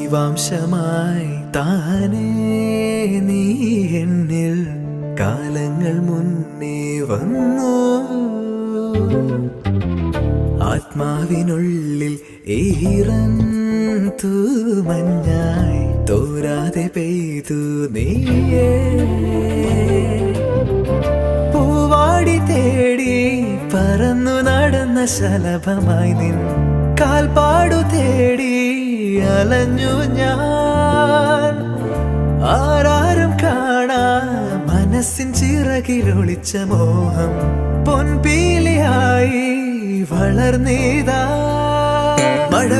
ജീവാംശമായി താനേ നീ എന്നിൽ കാലങ്ങൾ മുന്നേ വന്നു. ആത്മാവിനുള്ളിൽ ഈറൻ തൂമഞ്ഞായി തോരാതെ പെയ്തു നീയേ. പൂവാടി തേടി പറന്നു നടന്ന ശലഭമായി നിൻ കാൽപ്പാടു തേടി അലഞ്ഞു ഞാൻ. ആരാരും കാണാ മനസ്സിൻ ചിറകിലൊളിച്ച മോഹം പൊൻപീലിയായി വളർന്നീതാ. മഴ